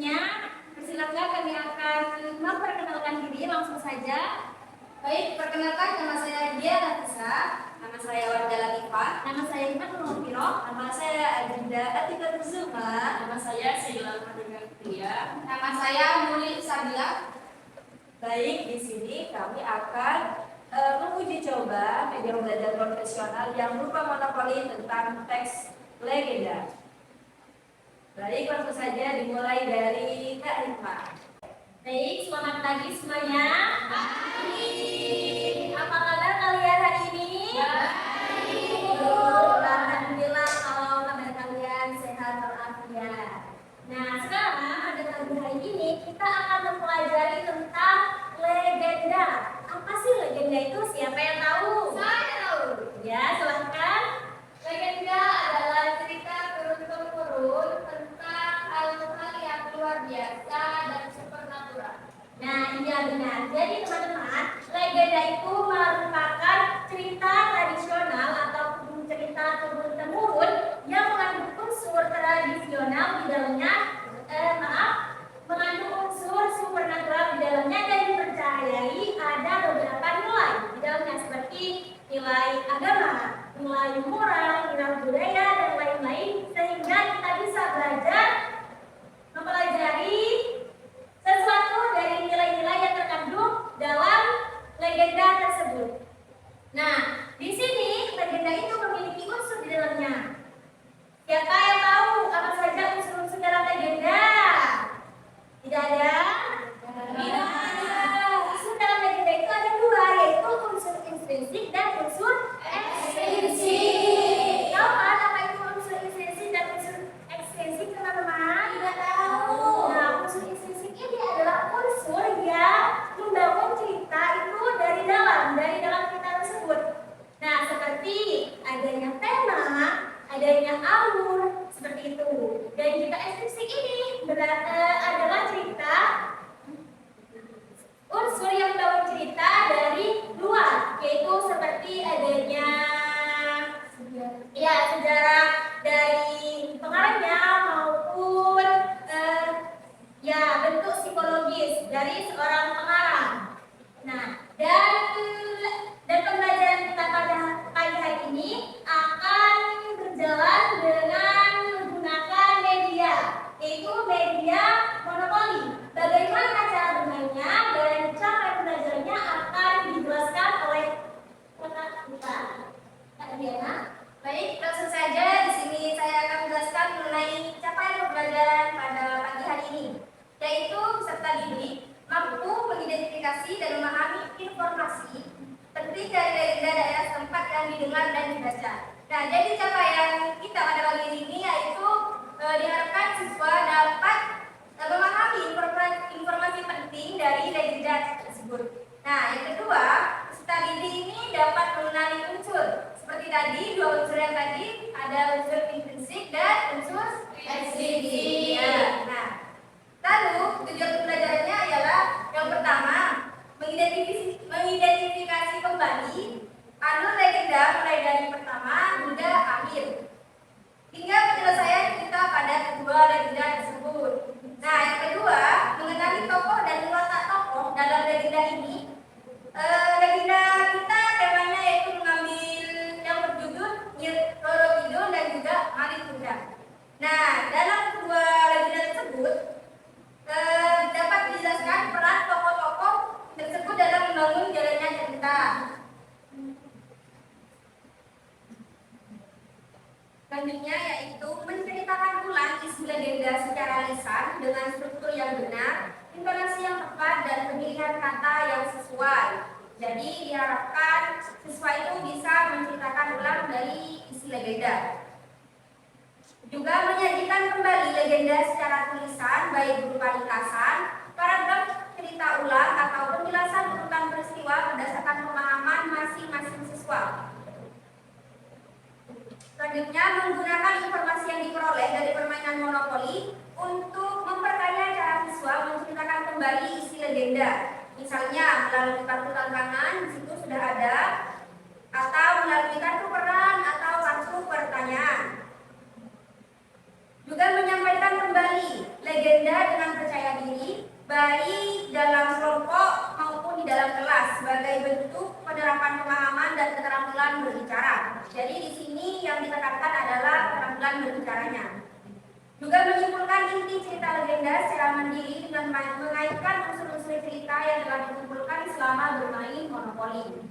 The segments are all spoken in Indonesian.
semuanya, persilakan kami akan memperkenalkan diri langsung saja. Baik, perkenalkan nama saya Dia Nafisa, nama saya Warda Latifah, Nama saya Iman Nurulfiro, nama saya Adinda Atika Kusuma, Nama saya Sheila Kartika Putria. nama saya Muli Sabila. Baik, di sini kami akan menguji coba media belajar profesional yang berupa monopoli tentang teks legenda. Baik, langsung saja dimulai dari Kak Rifah. Baik, selamat pagi semuanya. Apa kabar kalian hari ini? Alhamdulillah kalau kabar kalian sehat walafiat. Nah, sekarang pada pagi hari ini kita akan mempelajari tentang legenda. Apa sih legenda itu? Siapa yang tahu? Saya tahu. Ya, silahkan. Legenda adalah cerita turun-temurun tentang hal-hal yang luar biasa dan supernatural. Nah, iya benar. Jadi teman-teman, legenda itu merupakan cerita tradisional atau cerita turun-temurun yang mengandung unsur tradisional di dalamnya, mengandung unsur supernatural di dalamnya dan dipercayai ada beberapa nilai di dalamnya seperti nilai agama, nilai moral, nilai budaya dan lain-lain sehingga kita bisa belajar mempelajari sesuatu dari nilai-nilai yang terkandung dalam legenda tersebut. Nah, di sini legenda itu memiliki unsur di dalamnya. Siapa yang tahu apa saja unsur-unsur dalam legenda? Tidak ada? Tidak ada. Unsur dalam legenda itu ada dua, yaitu unsur intrinsik dan unsur ekstrinsik. Tahu kan apa itu unsur intrinsik dan unsur ekstrinsik, teman-teman? Tidak tahu. Nah, unsur intrinsik ini adalah unsur yang membangun cerita itu dari dalam cerita tersebut. Nah, seperti adanya tema, adanya alur, seperti itu. Dan cerita ekstrinsik ini adalah cerita unsur yang membangun cerita dari luar, yaitu seperti adanya sejarah dari pengarangnya maupun bentuk psikologis dari seorang pengarang. Nah, dan pembelajaran kita pada pagi hari ini akan berjalan dengan menggunakan media, yaitu media monopoli. Bagaimana cara bermainnya dan cara pembelajarannya akan dijelaskan oleh rekan kita, Kak Diana. Baik, langsung saja di sini saya akan menjelaskan mengenai capaian pembelajaran pada pagi hari ini, yaitu peserta didik mampu mengidentifikasi dan memahami informasi penting dari legenda daerah setempat yang didengar dan dibaca. Nah, jadi capaian kita pada pagi ini yaitu diharapkan siswa dapat memahami informasi penting dari legenda tersebut. Nah, yang kedua, peserta didik ini dapat mengenali unsur. Seperti tadi, dua unsur yang tadi ada unsur intrinsik dan unsur ekstrinsik. Ya. Nah, lalu tujuan pembelajarannya adalah yang pertama, mengidentifikasi kembali alur legenda mulai dari pertama hingga akhir, hingga penyelesaian cerita pada kedua legenda tersebut. Nah, yang kedua, mengenali tokoh dan watak tokoh dalam legenda ini. Legenda kita temanya yaitu mengambil yang berjudul Nyi Roro Kidul dan juga Malin Kundang. Nah, dalam kedua legenda tersebut dapat dijelaskan peran tokoh-tokoh tersebut dalam membangun jalannya cerita. Selanjutnya yaitu menceritakan ulang isi legenda secara lisan dengan struktur yang benar, intonasi yang tepat, dan pemilihan kata yang sesuai. Jadi diharapkan siswa itu bisa menceritakan ulang dari isi legenda. Juga menyajikan kembali legenda secara tulisan, baik berupa ringkasan, paragraf cerita ulang, atau penjelasan urutan peristiwa berdasarkan pemahaman masing-masing siswa. Selanjutnya, menggunakan informasi yang diperoleh dari permainan monopoli untuk memperkaya cara siswa menceritakan kembali isi legenda. Misalnya melalui kartu tantangan, di situ sudah ada, atau melalui kartu peran atau kartu pertanyaan. Juga menyampaikan kembali legenda dengan percaya diri baik dalam kelompok maupun di dalam kelas sebagai bentuk penerapan pemahaman dan keterampilan berbicara. Jadi di sini yang ditekankan adalah keterampilan berbicaranya. Juga menyimpulkan inti cerita legenda secara mandiri dengan mengaitkan unsur-unsur cerita yang telah dikumpulkan selama bermain monopoli.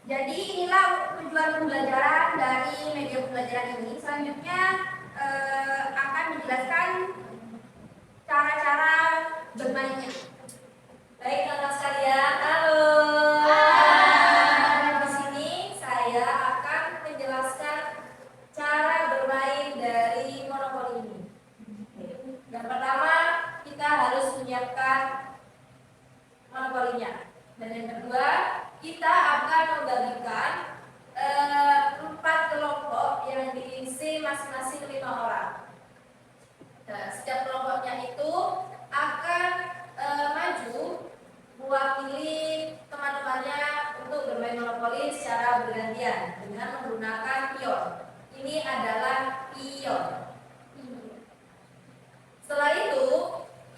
Jadi inilah tujuan pembelajaran dari media pembelajaran ini. Selanjutnya akan dijelaskan cara-cara bermainnya. Baik anak sekalian, halo. Di sini saya akan menjelaskan cara bermain dari monopoli ini. Yang pertama, kita harus menyiapkan monopolinya. Dan yang kedua, kita akan membagikan 4 kelompok yang diisi masing-masing 5 orang. Nah, setiap kelompoknya itu akan maju mewakili teman-temannya untuk bermain monopoli secara bergantian dengan menggunakan pion. Ini adalah pion. Setelah itu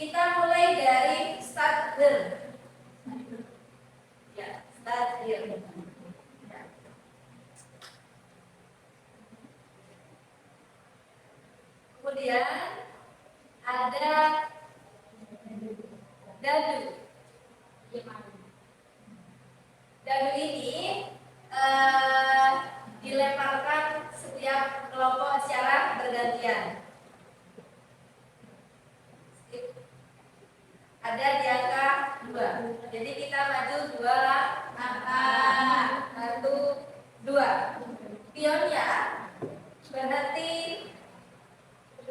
kita mulai dari starter. Ya, starter. Kemudian ada dadu. Dadu ini dilemparkan setiap kelompok secara bergantian. Ada di angka 2. Jadi kita maju 2 angka 1 2. Pionnya berhenti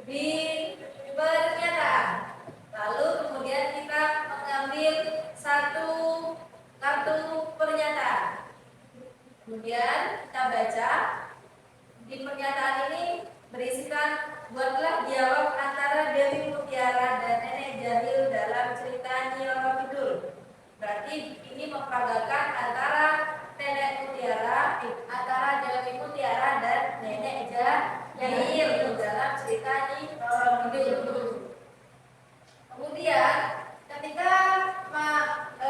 di pernyataan. Lalu kemudian kita mengambil 1 kartu pernyataan. Kemudian kita baca. Di pernyataan ini berisikan buatlah dialog antara Dewi Mutiara dan Nenek Jahil dalam cerita Nyi Roro Kidul. Berarti ini memperagakan antara Nenek Mutiara, antara Dewi Mutiara dan Nenek Jahil dalam cerita Nyi Roro Kidul. Kemudian ketika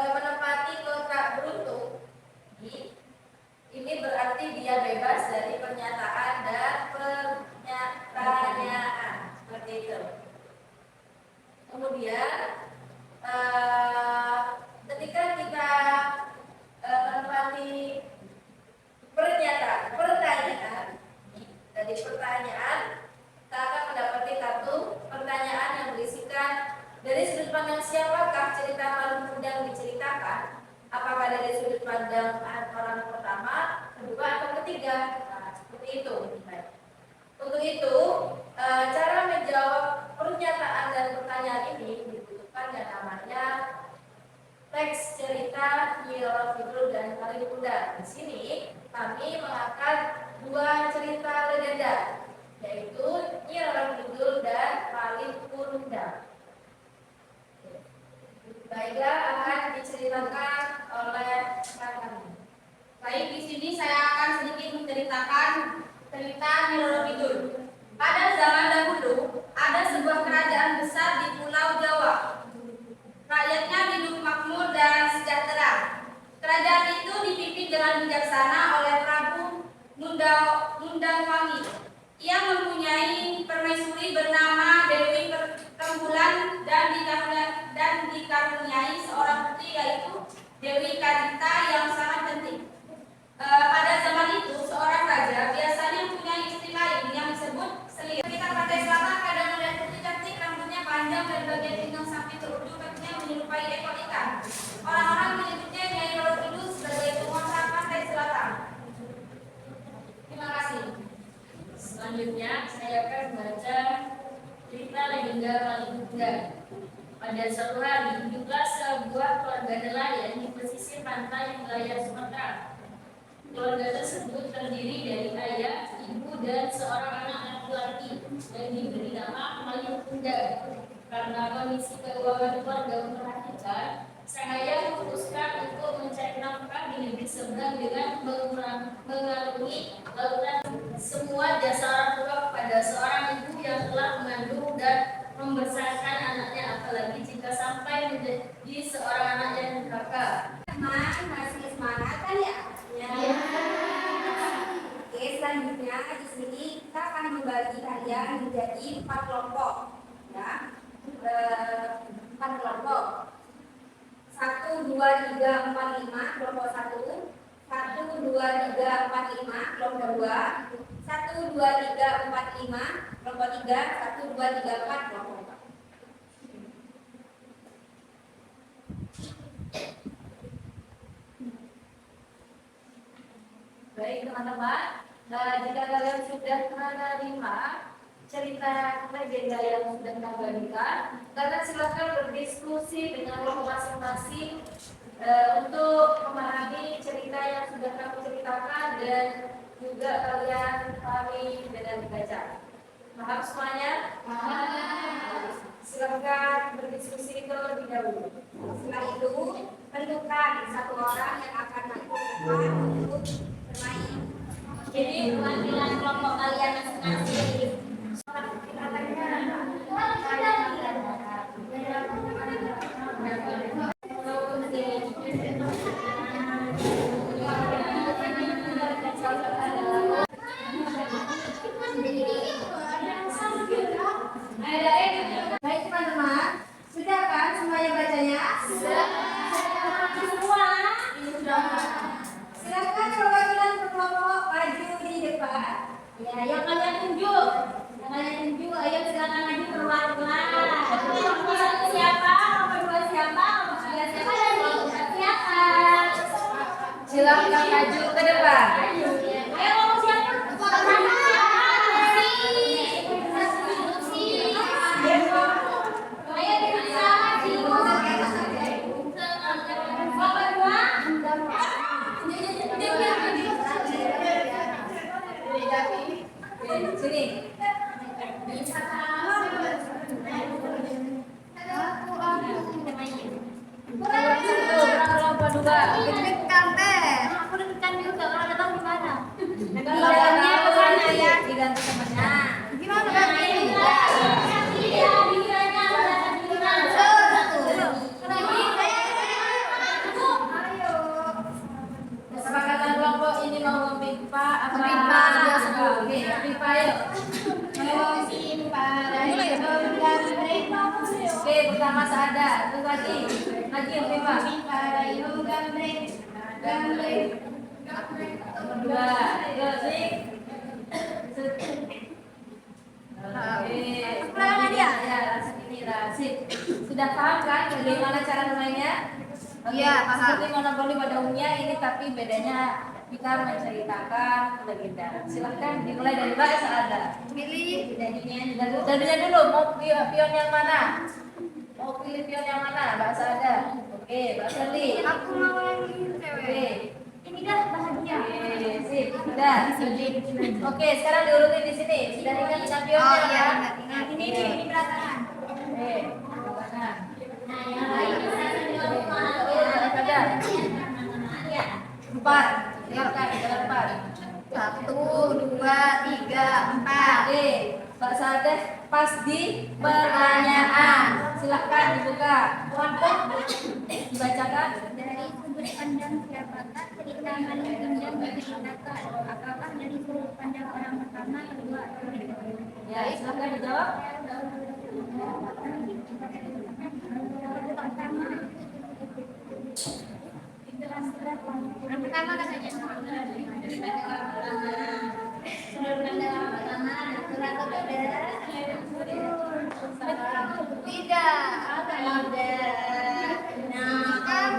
menempati kotak beruntung, ini berarti dia bebas dari pernyataan dan pertanyaan, seperti itu. Kemudian ketika kita menempati pertanyaan, dari pertanyaan kita akan mendapati kartu pertanyaan yang berisikan dari sudut pandang siapakah cerita paling mudah diceritakan. Apakah dari sudut pandang orang pertama, kedua, atau ketiga? Nah, seperti itu. Untuk itu, cara menjawab pernyataan dan pertanyaan ini dibutuhkan yang namanya teks cerita Nyi Roro Kidul dan Paling Kuda. Di sini kami mengangkat 2 cerita legenda, yaitu Nyi Roro Kidul dan Paling Kuda. Baiklah, akan diceritakan oleh kami. Baik, di sini saya akan sedikit menceritakan cerita Nyi Roro Kidul. Pada zaman dahulu, ada sebuah kerajaan besar di Pulau Jawa. Rakyatnya hidup makmur dan sejahtera. Kerajaan itu dipimpin dengan bijaksana oleh Prabu Nundangwangi. Ia mempunyai permaisuri bernama Dewi Rembulan dan dikaruniai seorang putri yaitu Dewi Kadita yang sangat cantik. Pada zaman itu seorang raja biasanya mempunyai istri lain yang disebut Selir. Kita pada selatan kadang melihat putri cantik, rambutnya panjang dan bagian pinggang sampai ke ujung kakinya menyerupai ekor ikan. Orang-orang menyebutnya Nyai Roro Kidul sebagai penguasa pantai selatan. Terima kasih. Selanjutnya saya akan baca cerita legenda Paling Kuda. Pada suatu hari, hiduplah sebuah keluarga nelayan di pesisir pantai wilayah Sumatera. Keluarga tersebut terdiri dari ayah, ibu, dan seorang anak laki-laki yang diberi nama Paling Kuda. Karena kondisi keuangan keluarga memperhatikan, sang ayah memutuskan untuk mencari nafkah di negeri seberang dengan mengarungi lautan semua jasa orang tua kepada kepada seorang ibu yang telah mengandung dan membesarkan anaknya, apalagi jika sampai menjadi seorang anak yang durhaka. Teman masih semangat kan ya? Ya. Oke, selanjutnya di sini kita akan membagi kalian menjadi 4 kelompok, ya. 4 kelompok. 1, 2, 3, 4, 5 kelompok 1. 1, 2, 3, 4, 5 kelompok 2. 1, 2, 3, 4, 5 kelompok 3. 1, 2, 3, 4 kelompok 4. Baik teman-teman, jika kalian sudah menerima cerita legenda yang sudah kita bagikan, kalian silakan berdiskusi dengan kelompok masing-masing untuk memahami cerita yang sudah kamu ceritakan dan juga kalian pahami dengan dibaca. Paham semuanya? Paham. Silakan berdiskusi terlebih dahulu. Setelah itu, tentukan 1 orang yang akan masuk untuk bermain. Jadi perwakilan kelompok kalian masing-masing. Baik teman-teman, sudah kan semuanya bacanya? Sudah. Silakan perwakilan kelompok maju di depan. Ya, yang kalian tunjuk. Yang kalian tunjuk, ayo silakan maju perwakilan. Kelompok 1 siapa? Kelompok 2 siapa? Kelompok 3 siapa? Dan kelompok 4 siapa? Silakan maju ke depan. Ayo kelompok siapa? Kelompok 1 siapa? Ayo kita Sini. Kelompok 2. Aku deg-degan juga kalau nggak tahu gimana. Jalannya ke sana ya. Diganti temannya. Gimana Kesepakatan kelompok ini mau mempipa apa? Mempipa. Oke, mempipa yuk. Oke, pertama Saada, terus lagi mempipa. Kedua, terus sih. Ya, ini Rasif. Sudah paham kan bagaimana cara bermainnya? Iya, paham. Seperti monopoli pada umumnya ini, tapi bedanya kita menceritakan legenda. Silahkan dimulai dari Mbak Saada. Pilih Jadinya dulu, mau pion yang mana? Mau pilih pion yang mana, Mbak Saada? Oke, Mbak Sally. Aku mau yang ini Oke. cewek. Ini dah bahagia. Oke, sip, sudah. Oke, sekarang diurutin di sini. Sudah ingat dengan pionnya kan? Ini belakang. Oke, belakang. Nah, yang lain bisa sambil lupa. Saja. Ya. 4. Silakan, jalan 4. 1, 2, 3, 4. Oke, Mbak Sadah pas di pertanyaan. Silakan dibuka. Dibacakan. Dari sudut pandang siapakah cerita paling indah diceritakan? Apakah dari sudut pandang orang pertama, kedua, atau ketiga? Ya, silakan dijawab. Orang pertama katanya. Sudut pandang orang pertama, kedua, atau ketiga? Tidak. Nah, kan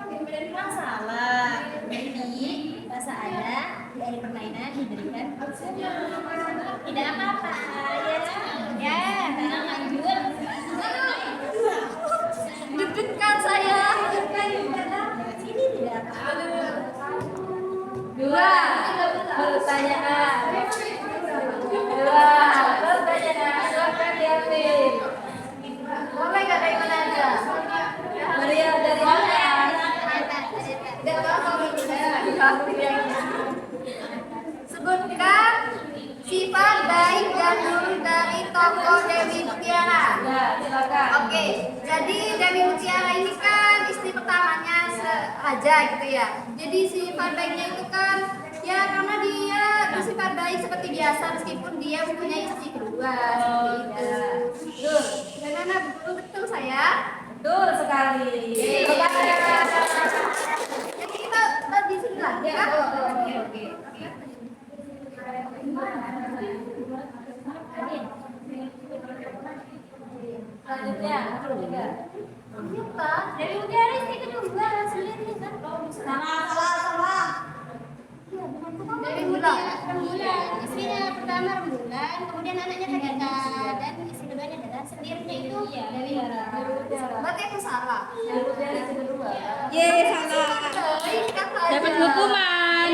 benar masalah. Jadi bahasa ada dari permainan diberikan tidak apa-apa ya. Sekarang lanjut. Deg-degan saya. Sini tidak apa-apa. 2. Pertanyaan. 2. Pertanyaan. Silakan diambil. Boleh nggak dari mana aja? Maria dari mana? Tidak apa-apa. Sebutkan sifat baik dan Jadi Dewi Mutiara ini kan istri pertamanya raja gitu ya. Jadi sifat baiknya itu kan ya karena dia bersifat baik seperti biasa meskipun dia mempunyai istri kedua seperti itu. Bagaimana betul saya? Betul sekali. Jadi kita di sini lah ya. Oke. Selanjutnya, Dari Mutiara istri kedua sendiri kan? salah. Dewi Mutiara istrinya pertama Rembulan, kemudian anaknya Kadita dan istri keduanya adalah sendirinya itu Dewi Mutiara. Berarti aku salah. Dari kedua. Salah. Dapat hukuman.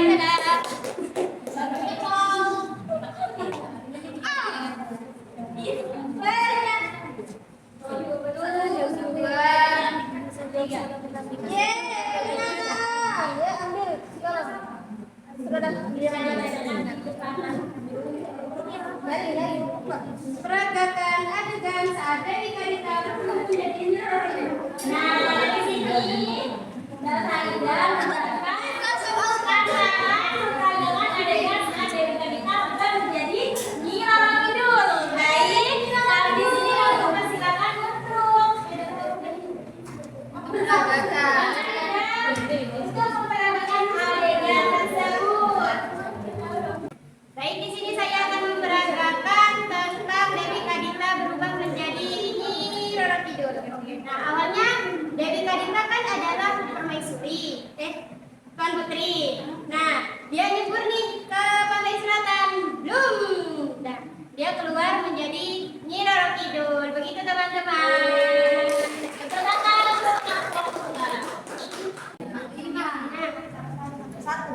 Peragakan adegan saat Dewi Kadita menjadi nyerokin. Nah, di sini dalam adegan menjelaskan adegan saat Dewi Kadita berubah menjadi Nyi Roro Kidul. Baik, kalau di sini kamu persilakan untuk Peragakan. untuk memperagakan adegan tersebut. Baik, di sini saya akan memperagakan tentang Dewi Kadita berubah menjadi Nyi Roro Kidul. Nah, awalnya Dewi Kadita kan adalah permaisuri, Tuan Putri. Nah, dia nyebur nih ke pantai selatan. Nah, dia keluar menjadi Nyi Roro Kidul. Begitu teman-teman. Betul kan? Satu,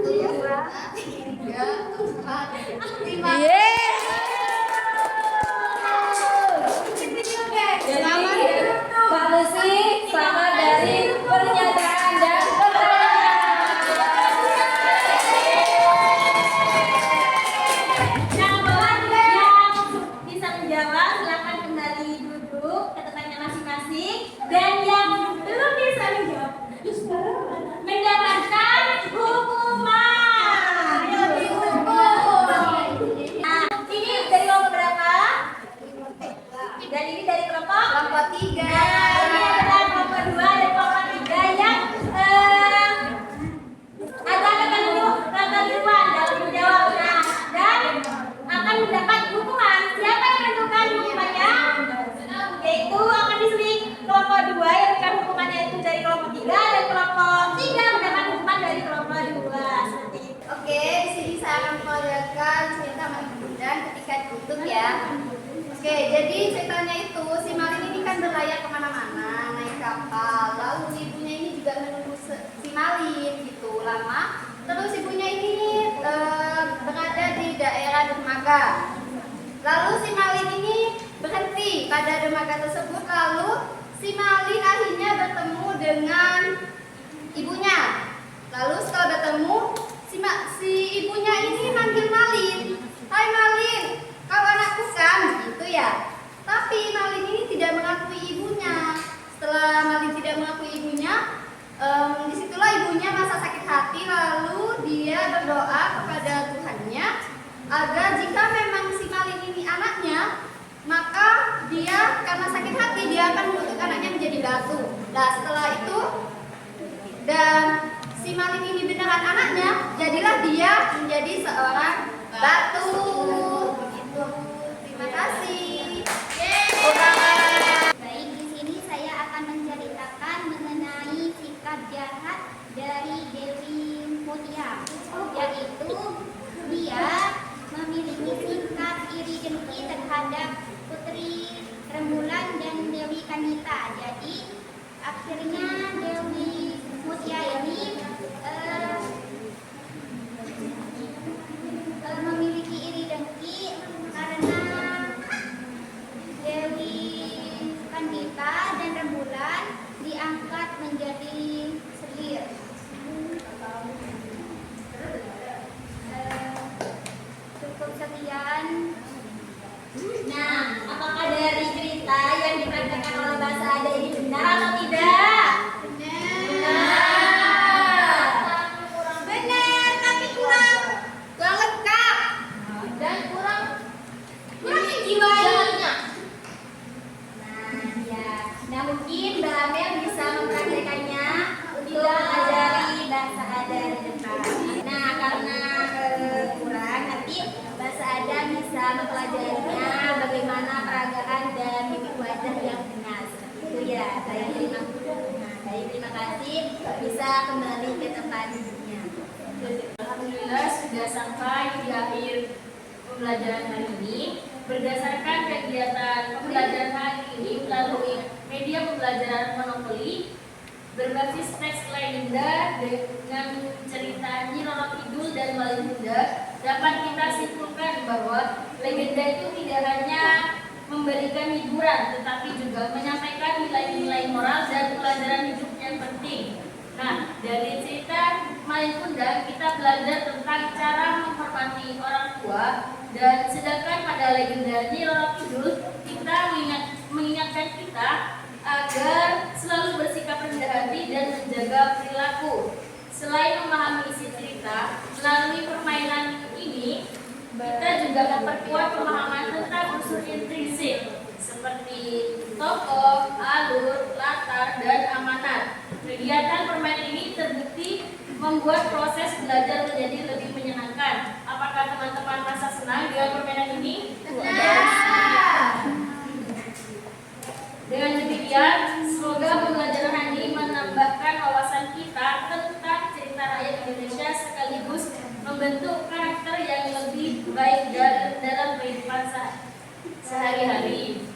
dua, tiga, empat, lima. Jadi, Pak Lucy selamat dari pernyataan dan Yang bawah yang bisa menjawab silakan kembali duduk ke tempatnya masing-masing, dan yang belum bisa menjawab mendapatkan hukuman. Nah, ini dari kelompok berapa? Dan ini dari kelompok Kelompok tiga. Ini adalah kelompok 2 dan kelompok 3 yang agak ketentuan dalam menjawab. Nah, dan akan mendapat hukuman. Siapa yang menentukan hukumannya? Yaitu akan diseling kelompok 2 yang akan hukumannya itu dari kelompok 3, dan kelompok 3 mendapat hukuman dari kelompok 2. Seperti itu. Oke, di sini saya akan memperlihatkan cerita Maling Bundan ketika ditutup ya. Oke, jadi ceritanya itu si Maling ini kan berlayar kemana-mana naik kapal. Lalu ibunya ini juga menunggu si Maling gitu lama. Terus ibunya ini berada di daerah dermaga. Lalu si Maling ini berhenti pada dermaga tersebut. Lalu si Maling akhirnya bertemu dengan ibunya. Lalu setelah bertemu, si ibunya ini manggil Maling. Hai Maling, kau anakku kan? Gitu ya. Tapi Maling ini tidak mengakui ibunya. Setelah Maling tidak mengakui ibunya, disitulah ibunya merasa sakit hati. Lalu dia berdoa kepada Tuhannya agar jika memang si Maling ini anaknya, maka dia karena sakit hati dia akan mengutuk anaknya menjadi batu. Nah setelah itu dan si Maling ini beneran anaknya, jadilah dia menjadi seorang batu. Begitu. Terima kasih. Baik, di sini saya akan menceritakan mengenai sikap jahat dari Dewi Mutiara, yaitu dia memiliki sikap iri dengki terhadap Putri Rembulan dan Dewi Kadita. Jadi akhirnya Dewi Mutiara ini memiliki iri dengki karena mungkin Mbak Amel bisa mempraktekannya untuk mempelajari bahasa Ada di depan. Nah, karena kurang, nanti bahasa Ada bisa mempelajarinya bagaimana peragaan dan mimik wajah yang benar. Seperti itu ya. Terima kasih. Bisa kembali ke tempat duduknya. Alhamdulillah sudah sampai di akhir pembelajaran hari ini. Berdasarkan kegiatan pembelajaran hari ini melalui media pembelajaran monopoli berbasis teks legenda dengan cerita Nyi Roro Kidul dan Wali Muda, dapat kita simpulkan bahwa legenda itu tidak hanya memberikan hiburan tetapi juga menyampaikan nilai-nilai moral dan pelajaran hidup yang penting. Nah, dari cerita Malin Kundang kita belajar tentang cara menghormati orang tua, dan sedangkan pada legenda Nyi Roro Kidul kita mengingatkan kita agar selalu bersikap rendah hati dan menjaga perilaku. Selain memahami isi cerita, melalui permainan ini kita juga memperkuat pemahaman tentang unsur intrinsik seperti tokoh, alur, latar, dan amanat. Kegiatan permainan ini terbukti membuat proses belajar menjadi lebih menyenangkan. Apakah teman-teman merasa senang dengan permainan ini? Dengan demikian, semoga pembelajaran ini menambahkan wawasan kita tentang cerita rakyat Indonesia sekaligus membentuk karakter yang lebih baik dalam kehidupan sehari-hari.